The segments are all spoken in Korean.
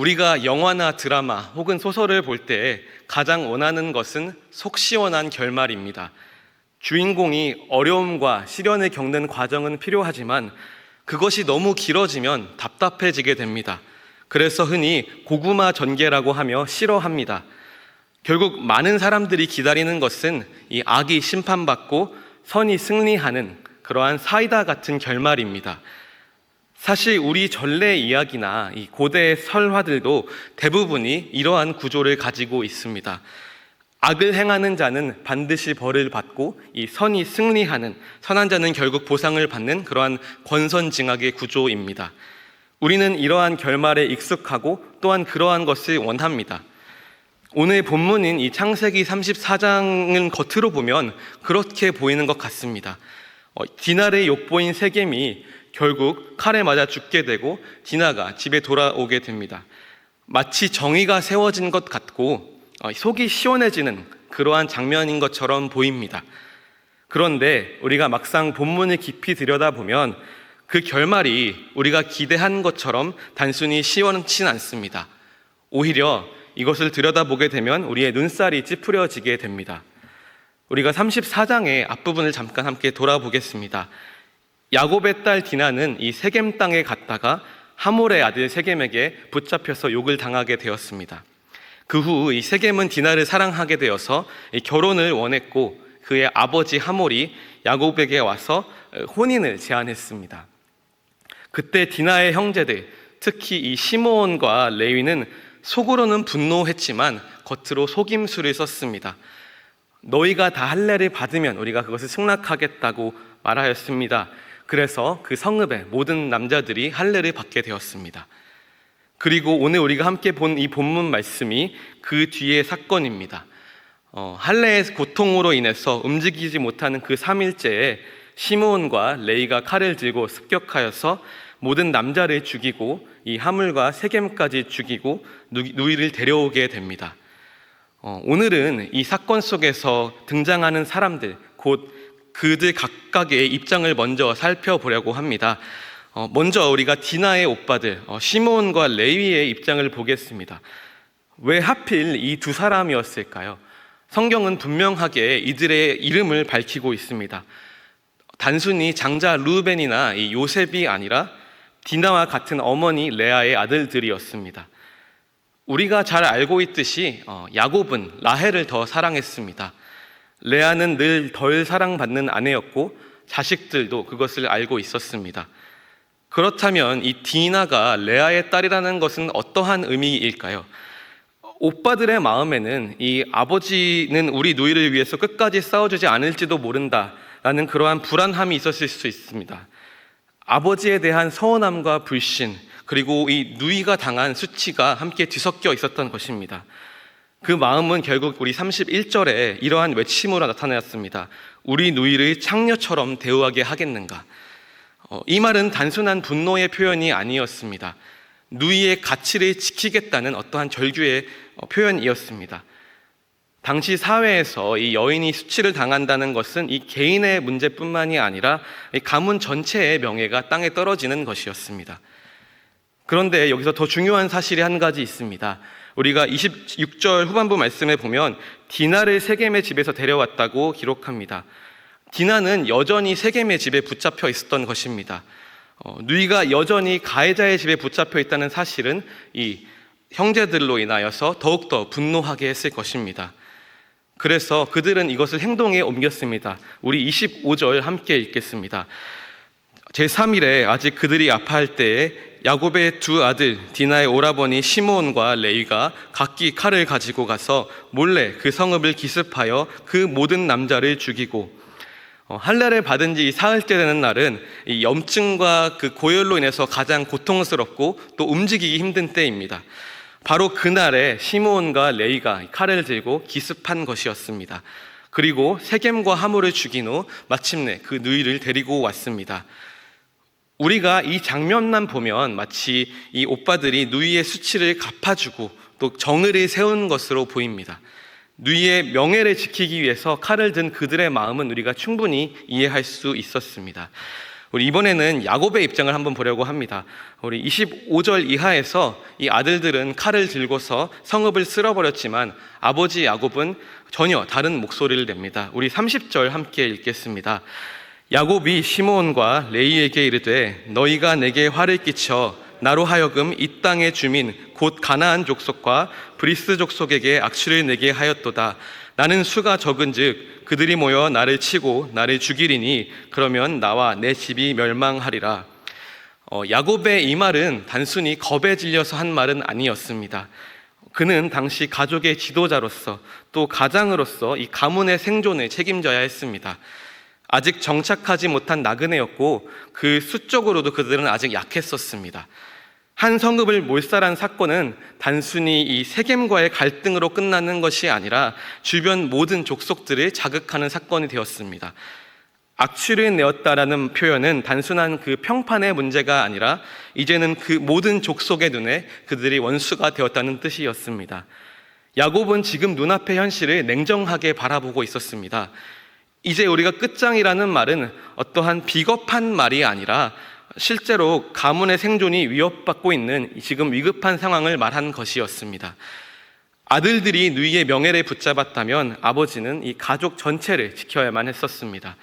우리가 영화나 드라마 혹은 소설을 볼 때 가장 원하는 것은 속 시원한 결말입니다. 주인공이 어려움과 시련을 겪는 과정은 필요하지만 그것이 너무 길어지면 답답해지게 됩니다. 그래서 흔히 고구마 전개라고 하며 싫어합니다. 결국 많은 사람들이 기다리는 것은 이 악이 심판받고 선이 승리하는 그러한 사이다 같은 결말입니다. 사실 우리 전래 이야기나 이 고대 설화들도 대부분이 이러한 구조를 가지고 있습니다. 악을 행하는 자는 반드시 벌을 받고 이 선이 승리하는, 선한 자는 결국 보상을 받는 그러한 권선징악의 구조입니다. 우리는 이러한 결말에 익숙하고 또한 그러한 것을 원합니다. 오늘 본문인 이 창세기 34장은 겉으로 보면 그렇게 보이는 것 같습니다. 디나의 욕보인 세겜이 결국 칼에 맞아 죽게 되고 디나가 집에 돌아오게 됩니다. 마치 정의가 세워진 것 같고 속이 시원해지는 그러한 장면인 것처럼 보입니다. 그런데 우리가 막상 본문을 깊이 들여다보면 그 결말이 우리가 기대한 것처럼 단순히 시원치 않습니다. 오히려 이것을 들여다보게 되면 우리의 눈살이 찌푸려지게 됩니다. 우리가 34장의 앞부분을 잠깐 함께 돌아보겠습니다. 야곱의 딸 디나는 이 세겜 땅에 갔다가 하몰의 아들 세겜에게 붙잡혀서 욕을 당하게 되었습니다. 그 후 이 세겜은 디나를 사랑하게 되어서 결혼을 원했고 그의 아버지 하몰이 야곱에게 와서 혼인을 제안했습니다. 그때 디나의 형제들, 특히 이 시므온과 레위는 속으로는 분노했지만 겉으로 속임수를 썼습니다. 너희가 다 할례를 받으면 우리가 그것을 승낙하겠다고 말하였습니다. 그래서 그 성읍의 모든 남자들이 할례를 받게 되었습니다. 그리고 오늘 우리가 함께 본 이 본문 말씀이 그 뒤의 사건입니다. 할례의 고통으로 인해서 움직이지 못하는 그 3일째에 시므온과 레이가 칼을 들고 습격하여서 모든 남자를 죽이고 이 하물과 세겜까지 죽이고 누이를 데려오게 됩니다. 오늘은 이 사건 속에서 등장하는 사람들, 곧 그들 각각의 입장을 먼저 살펴보려고 합니다. 먼저 우리가 디나의 오빠들 시므온과 레위의 입장을 보겠습니다. 왜 하필 이 두 사람이었을까요? 성경은 분명하게 이들의 이름을 밝히고 있습니다. 단순히 장자 르우벤이나 이 요셉이 아니라 디나와 같은 어머니 레아의 아들들이었습니다. 우리가 잘 알고 있듯이 야곱은 라헬을 더 사랑했습니다. 레아는 늘 덜 사랑받는 아내였고 자식들도 그것을 알고 있었습니다. 그렇다면 이 디나가 레아의 딸이라는 것은 어떠한 의미일까요? 오빠들의 마음에는 이 아버지는 우리 누이를 위해서 끝까지 싸워주지 않을지도 모른다라는 그러한 불안함이 있었을 수 있습니다. 아버지에 대한 서운함과 불신, 그리고 이 누이가 당한 수치가 함께 뒤섞여 있었던 것입니다. 그 마음은 결국 우리 31절에 이러한 외침으로 나타났습니다. 우리 누이를 창녀처럼 대우하게 하겠는가? 이 말은 단순한 분노의 표현이 아니었습니다. 누이의 가치를 지키겠다는 어떠한 절규의 표현이었습니다. 당시 사회에서 이 여인이 수치를 당한다는 것은 이 개인의 문제뿐만이 아니라 이 가문 전체의 명예가 땅에 떨어지는 것이었습니다. 그런데 여기서 더 중요한 사실이 한 가지 있습니다. 우리가 26절 후반부 말씀에 보면 디나를 세겜의 집에서 데려왔다고 기록합니다. 디나는 여전히 세겜의 집에 붙잡혀 있었던 것입니다. 누이가 여전히 가해자의 집에 붙잡혀 있다는 사실은 이 형제들로 인하여서 더욱더 분노하게 했을 것입니다. 그래서 그들은 이것을 행동에 옮겼습니다. 우리 25절 함께 읽겠습니다. 제3일에 아직 그들이 아파할 때에 야곱의 두 아들 디나의 오라버니 시므온과 레위가 각기 칼을 가지고 가서 몰래 그 성읍을 기습하여 그 모든 남자를 죽이고 할례를 받은 지 사흘째 되는 날은 이 염증과 그 고열로 인해서 가장 고통스럽고 또 움직이기 힘든 때입니다. 바로 그날에 시므온과 레위가 칼을 들고 기습한 것이었습니다. 그리고 세겜과 하몰을 죽인 후 마침내 그 누이를 데리고 왔습니다. 우리가 이 장면만 보면 마치 이 오빠들이 누이의 수치를 갚아주고 또 정의를 세운 것으로 보입니다. 누이의 명예를 지키기 위해서 칼을 든 그들의 마음은 우리가 충분히 이해할 수 있었습니다. 우리 이번에는 야곱의 입장을 한번 보려고 합니다. 우리 25절 이하에서 이 아들들은 칼을 들고서 성읍을 쓸어버렸지만 아버지 야곱은 전혀 다른 목소리를 냅니다. 우리 30절 함께 읽겠습니다. 야곱이 시므온과 레위에게 이르되 너희가 내게 화를 끼쳐 나로 하여금 이 땅의 주민 곧 가나안 족속과 브리스 족속에게 악취를 내게 하였도다. 나는 수가 적은즉 그들이 모여 나를 치고 나를 죽이리니 그러면 나와 내 집이 멸망하리라. 야곱의 이 말은 단순히 겁에 질려서 한 말은 아니었습니다. 그는 당시 가족의 지도자로서 또 가장으로서 이 가문의 생존을 책임져야 했습니다. 아직 정착하지 못한 나그네였고 그 수적으로도 그들은 아직 약했었습니다. 한 성읍을 몰살한 사건은 단순히 이 세겜과의 갈등으로 끝나는 것이 아니라 주변 모든 족속들을 자극하는 사건이 되었습니다. 악취를 내었다라는 표현은 단순한 그 평판의 문제가 아니라 이제는 그 모든 족속의 눈에 그들이 원수가 되었다는 뜻이었습니다. 야곱은 지금 눈앞의 현실을 냉정하게 바라보고 있었습니다. 이제 우리가 끝장이라는 말은 어떠한 비겁한 말이 아니라 실제로 가문의 생존이 위협받고 있는 지금 위급한 상황을 말한 것이었습니다. 아들들이 누이의 명예를 붙잡았다면 아버지는 이 가족 전체를 지켜야만 했었습니다.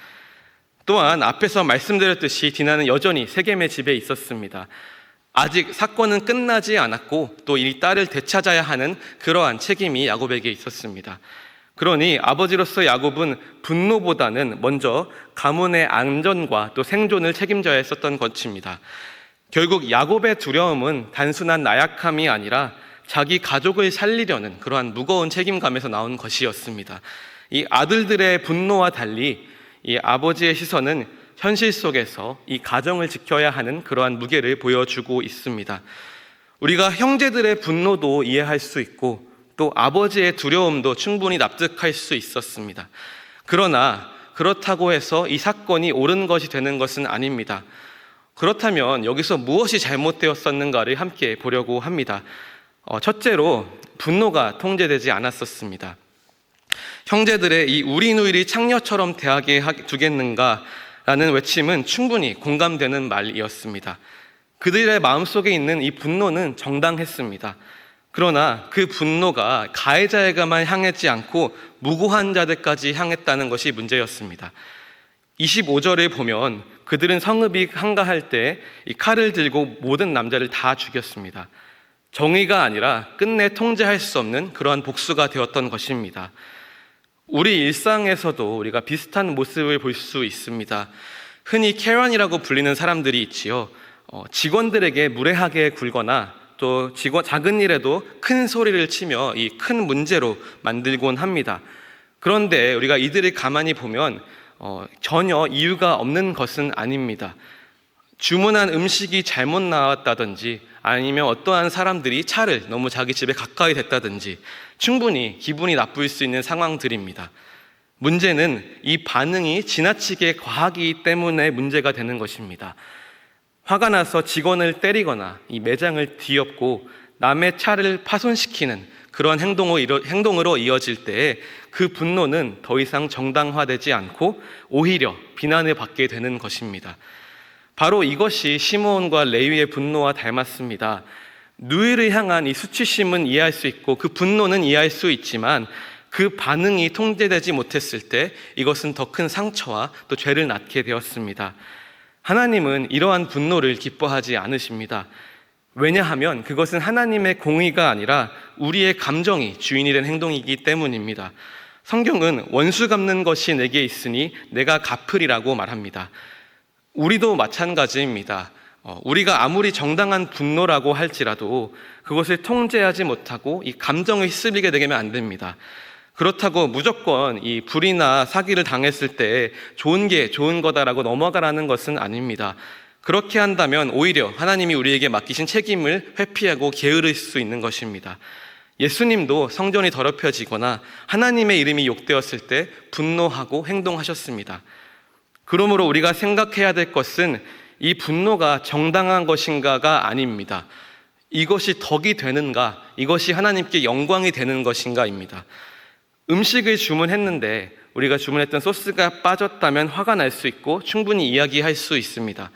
또한 앞에서 말씀드렸듯이 디나는 여전히 세겜의 집에 있었습니다. 아직 사건은 끝나지 않았고 또 이 딸을 되찾아야 하는 그러한 책임이 야곱에게 있었습니다. 그러니 아버지로서 야곱은 분노보다는 먼저 가문의 안전과 또 생존을 책임져야 했었던 것입니다. 결국 야곱의 두려움은 단순한 나약함이 아니라 자기 가족을 살리려는 그러한 무거운 책임감에서 나온 것이었습니다. 이 아들들의 분노와 달리 이 아버지의 시선은 현실 속에서 이 가정을 지켜야 하는 그러한 무게를 보여주고 있습니다. 우리가 형제들의 분노도 이해할 수 있고 또 아버지의 두려움도 충분히 납득할 수 있었습니다. 그러나 그렇다고 해서 이 사건이 옳은 것이 되는 것은 아닙니다. 그렇다면 여기서 무엇이 잘못되었었는가를 함께 보려고 합니다. 첫째로 분노가 통제되지 않았었습니다. 형제들의 이 우리 누이를 창녀처럼 대하게 두겠는가라는 외침은 충분히 공감되는 말이었습니다. 그들의 마음속에 있는 이 분노는 정당했습니다. 그러나 그 분노가 가해자에게만 향하지 않고 무고한 자들까지 향했다는 것이 문제였습니다. 25절을 보면 그들은 성읍이 한가할 때 이 칼을 들고 모든 남자를 다 죽였습니다. 정의가 아니라 끝내 통제할 수 없는 그러한 복수가 되었던 것입니다. 우리 일상에서도 우리가 비슷한 모습을 볼 수 있습니다. 흔히 케런이라고 불리는 사람들이 있지요. 직원들에게 무례하게 굴거나 또 작은 일에도 큰 소리를 치며 이 큰 문제로 만들곤 합니다. 그런데 우리가 이들을 가만히 보면 전혀 이유가 없는 것은 아닙니다. 주문한 음식이 잘못 나왔다든지 아니면 어떠한 사람들이 차를 너무 자기 집에 가까이 댔다든지 충분히 기분이 나쁠 수 있는 상황들입니다. 문제는 이 반응이 지나치게 과하기 때문에 문제가 되는 것입니다. 화가 나서 직원을 때리거나 이 매장을 뒤엎고 남의 차를 파손시키는 그런 행동으로 이어질 때에 그 분노는 더 이상 정당화되지 않고 오히려 비난을 받게 되는 것입니다. 바로 이것이 시므온과 레위의 분노와 닮았습니다. 누이를 향한 이 수치심은 이해할 수 있고 그 분노는 이해할 수 있지만 그 반응이 통제되지 못했을 때 이것은 더 큰 상처와 또 죄를 낳게 되었습니다. 하나님은 이러한 분노를 기뻐하지 않으십니다. 왜냐하면 그것은 하나님의 공의가 아니라 우리의 감정이 주인이 된 행동이기 때문입니다. 성경은 원수 갚는 것이 내게 있으니 내가 갚으리라고 말합니다. 우리도 마찬가지입니다. 우리가 아무리 정당한 분노라고 할지라도 그것을 통제하지 못하고 이 감정을 휩쓸리게 되면 안 됩니다. 그렇다고 무조건 이 불이나 사기를 당했을 때 좋은 게 좋은 거다라고 넘어가라는 것은 아닙니다. 그렇게 한다면 오히려 하나님이 우리에게 맡기신 책임을 회피하고 게으를 수 있는 것입니다. 예수님도 성전이 더럽혀지거나 하나님의 이름이 욕되었을 때 분노하고 행동하셨습니다. 그러므로 우리가 생각해야 될 것은 이 분노가 정당한 것인가가 아닙니다. 이것이 덕이 되는가, 이것이 하나님께 영광이 되는 것인가입니다. 음식을 주문했는데 우리가 주문했던 소스가 빠졌다면 화가 날 수 있고 충분히 이야기할 수 있습니다.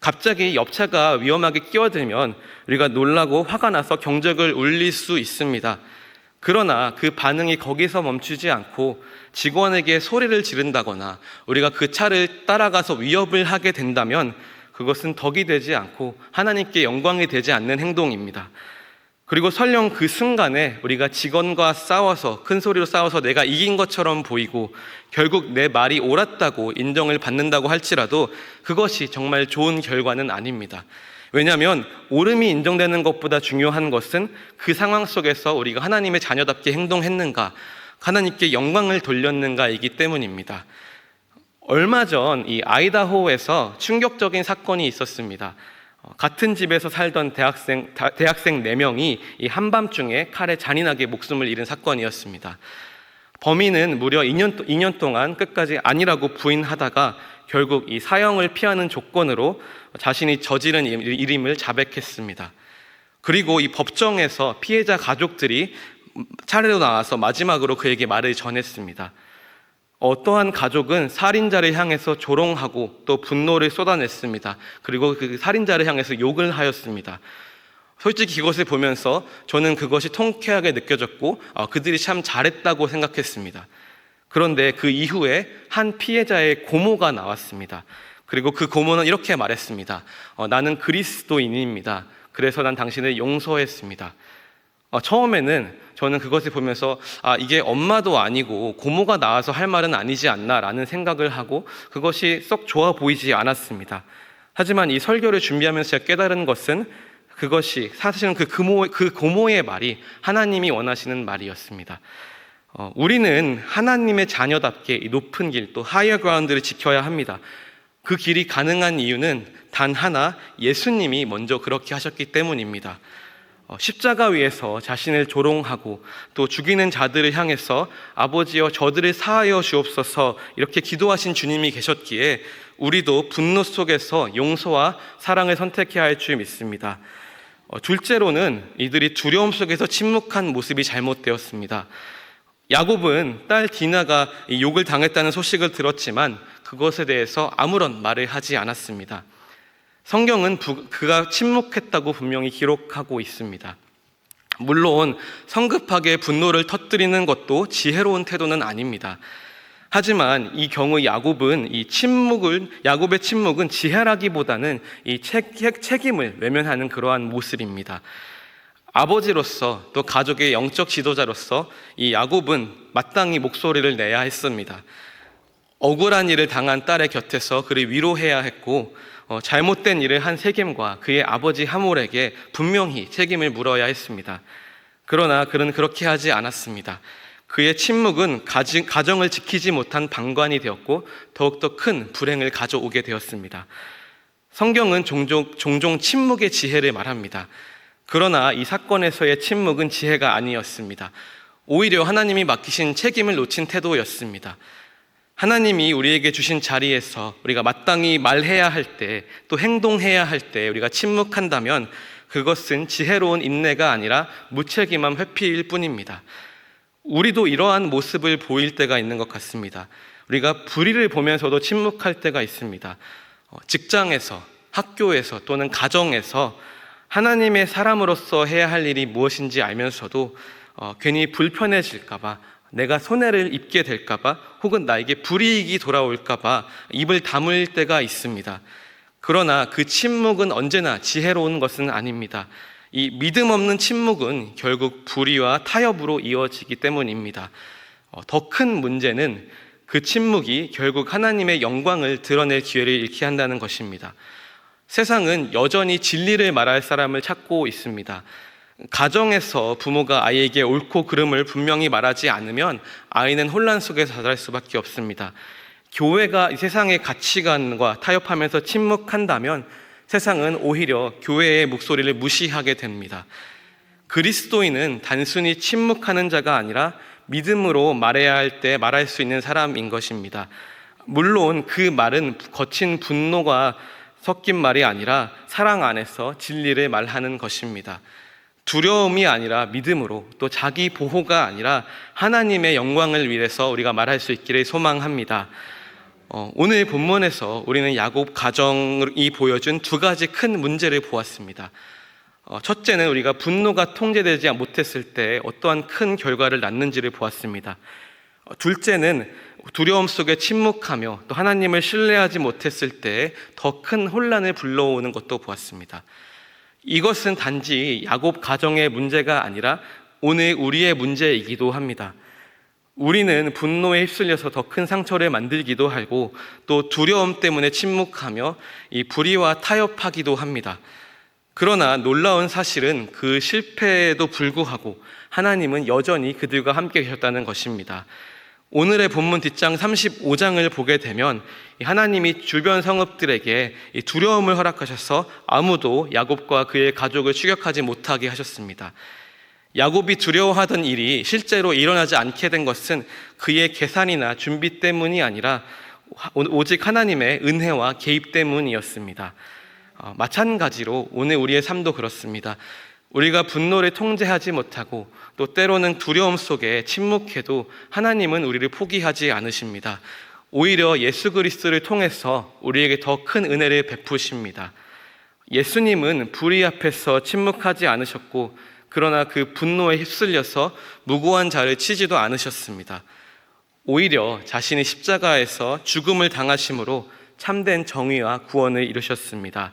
갑자기 옆차가 위험하게 끼어들면 우리가 놀라고 화가 나서 경적을 울릴 수 있습니다. 그러나 그 반응이 거기서 멈추지 않고 직원에게 소리를 지른다거나 우리가 그 차를 따라가서 위협을 하게 된다면 그것은 덕이 되지 않고 하나님께 영광이 되지 않는 행동입니다. 그리고 설령 그 순간에 우리가 직원과 싸워서 큰 소리로 싸워서 내가 이긴 것처럼 보이고 결국 내 말이 옳았다고 인정을 받는다고 할지라도 그것이 정말 좋은 결과는 아닙니다. 왜냐하면 옳음이 인정되는 것보다 중요한 것은 그 상황 속에서 우리가 하나님의 자녀답게 행동했는가, 하나님께 영광을 돌렸는가이기 때문입니다. 얼마 전 이 아이다호에서 충격적인 사건이 있었습니다. 같은 집에서 살던 대학생 4명이 이 한밤중에 칼에 잔인하게 목숨을 잃은 사건이었습니다. 범인은 무려 2년 동안 끝까지 아니라고 부인하다가 결국 이 사형을 피하는 조건으로 자신이 저지른 일임을 자백했습니다. 그리고 이 법정에서 피해자 가족들이 차례로 나와서 마지막으로 그에게 말을 전했습니다. 어떠한 가족은 살인자를 향해서 조롱하고 또 분노를 쏟아냈습니다. 그리고 그 살인자를 향해서 욕을 하였습니다. 솔직히 이것을 보면서 저는 그것이 통쾌하게 느껴졌고 그들이 참 잘했다고 생각했습니다. 그런데 그 이후에 한 피해자의 고모가 나왔습니다. 그리고 그 고모는 이렇게 말했습니다. 나는 그리스도인입니다. 그래서 난 당신을 용서했습니다. 처음에는 저는 그것을 보면서 이게 엄마도 아니고 고모가 나와서 할 말은 아니지 않나라는 생각을 하고 그것이 썩 좋아 보이지 않았습니다. 하지만 이 설교를 준비하면서 제가 깨달은 것은 그것이 사실은 그 고모의 말이 하나님이 원하시는 말이었습니다. 우리는 하나님의 자녀답게 이 높은 길, 또 하이어 그라운드를 지켜야 합니다. 그 길이 가능한 이유는 단 하나, 예수님이 먼저 그렇게 하셨기 때문입니다. 십자가 위에서 자신을 조롱하고 또 죽이는 자들을 향해서 아버지여 저들을 사하여 주옵소서 이렇게 기도하신 주님이 계셨기에 우리도 분노 속에서 용서와 사랑을 선택해야 할 줄 믿습니다. 둘째로는 이들이 두려움 속에서 침묵한 모습이 잘못되었습니다. 야곱은 딸 디나가 욕을 당했다는 소식을 들었지만 그것에 대해서 아무런 말을 하지 않았습니다. 성경은 그가 침묵했다고 분명히 기록하고 있습니다. 물론 성급하게 분노를 터뜨리는 것도 지혜로운 태도는 아닙니다. 하지만 이 경우 야곱의 침묵은 지혜라기보다는 이 책임을 외면하는 그러한 모습입니다. 아버지로서 또 가족의 영적 지도자로서 이 야곱은 마땅히 목소리를 내야 했습니다. 억울한 일을 당한 딸의 곁에서 그를 위로해야 했고 잘못된 일을 한 세겜과 그의 아버지 하몰에게 분명히 책임을 물어야 했습니다. 그러나 그는 그렇게 하지 않았습니다. 그의 침묵은 가정을 지키지 못한 방관이 되었고 더욱더 큰 불행을 가져오게 되었습니다. 성경은 종종 침묵의 지혜를 말합니다. 그러나 이 사건에서의 침묵은 지혜가 아니었습니다. 오히려 하나님이 맡기신 책임을 놓친 태도였습니다. 하나님이 우리에게 주신 자리에서 우리가 마땅히 말해야 할 때, 또 행동해야 할 때 우리가 침묵한다면 그것은 지혜로운 인내가 아니라 무책임한 회피일 뿐입니다. 우리도 이러한 모습을 보일 때가 있는 것 같습니다. 우리가 불의를 보면서도 침묵할 때가 있습니다. 직장에서, 학교에서 또는 가정에서 하나님의 사람으로서 해야 할 일이 무엇인지 알면서도 괜히 불편해질까봐, 내가 손해를 입게 될까봐, 혹은 나에게 불이익이 돌아올까봐 입을 다물 때가 있습니다. 그러나 그 침묵은 언제나 지혜로운 것은 아닙니다. 이 믿음 없는 침묵은 결국 불의와 타협으로 이어지기 때문입니다. 더 큰 문제는 그 침묵이 결국 하나님의 영광을 드러낼 기회를 잃게 한다는 것입니다. 세상은 여전히 진리를 말할 사람을 찾고 있습니다. 가정에서 부모가 아이에게 옳고 그름을 분명히 말하지 않으면 아이는 혼란 속에서 자랄 수밖에 없습니다. 교회가 이 세상의 가치관과 타협하면서 침묵한다면 세상은 오히려 교회의 목소리를 무시하게 됩니다. 그리스도인은 단순히 침묵하는 자가 아니라 믿음으로 말해야 할 때 말할 수 있는 사람인 것입니다. 물론 그 말은 거친 분노가 섞인 말이 아니라 사랑 안에서 진리를 말하는 것입니다. 두려움이 아니라 믿음으로, 또 자기 보호가 아니라 하나님의 영광을 위해서 우리가 말할 수 있기를 소망합니다. 오늘 본문에서 우리는 야곱 가정이 보여준 두 가지 큰 문제를 보았습니다. 첫째는 우리가 분노가 통제되지 못했을 때 어떠한 큰 결과를 낳는지를 보았습니다. 둘째는 두려움 속에 침묵하며 또 하나님을 신뢰하지 못했을 때 더 큰 혼란을 불러오는 것도 보았습니다. 이것은 단지 야곱 가정의 문제가 아니라 오늘 우리의 문제이기도 합니다. 우리는 분노에 휩쓸려서 더 큰 상처를 만들기도 하고 또 두려움 때문에 침묵하며 이 불의와 타협하기도 합니다. 그러나 놀라운 사실은 그 실패에도 불구하고 하나님은 여전히 그들과 함께 계셨다는 것입니다. 오늘의 본문 뒷장 35장을 보게 되면 하나님이 주변 성읍들에게 두려움을 허락하셔서 아무도 야곱과 그의 가족을 추격하지 못하게 하셨습니다. 야곱이 두려워하던 일이 실제로 일어나지 않게 된 것은 그의 계산이나 준비 때문이 아니라 오직 하나님의 은혜와 개입 때문이었습니다. 마찬가지로 오늘 우리의 삶도 그렇습니다. 우리가 분노를 통제하지 못하고 또 때로는 두려움 속에 침묵해도 하나님은 우리를 포기하지 않으십니다. 오히려 예수 그리스도를 통해서 우리에게 더 큰 은혜를 베푸십니다. 예수님은 불의 앞에서 침묵하지 않으셨고 그러나 그 분노에 휩쓸려서 무고한 자를 치지도 않으셨습니다. 오히려 자신이 십자가에서 죽음을 당하심으로 참된 정의와 구원을 이루셨습니다.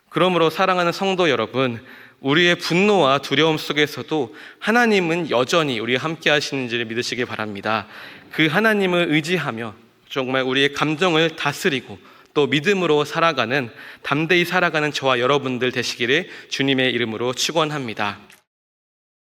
그러므로 사랑하는 성도 여러분, 우리의 분노와 두려움 속에서도 하나님은 여전히 우리와 함께 하시는지를 믿으시기 바랍니다. 그 하나님을 의지하며 정말 우리의 감정을 다스리고 또 믿음으로 살아가는, 담대히 살아가는 저와 여러분들 되시기를 주님의 이름으로 축원합니다.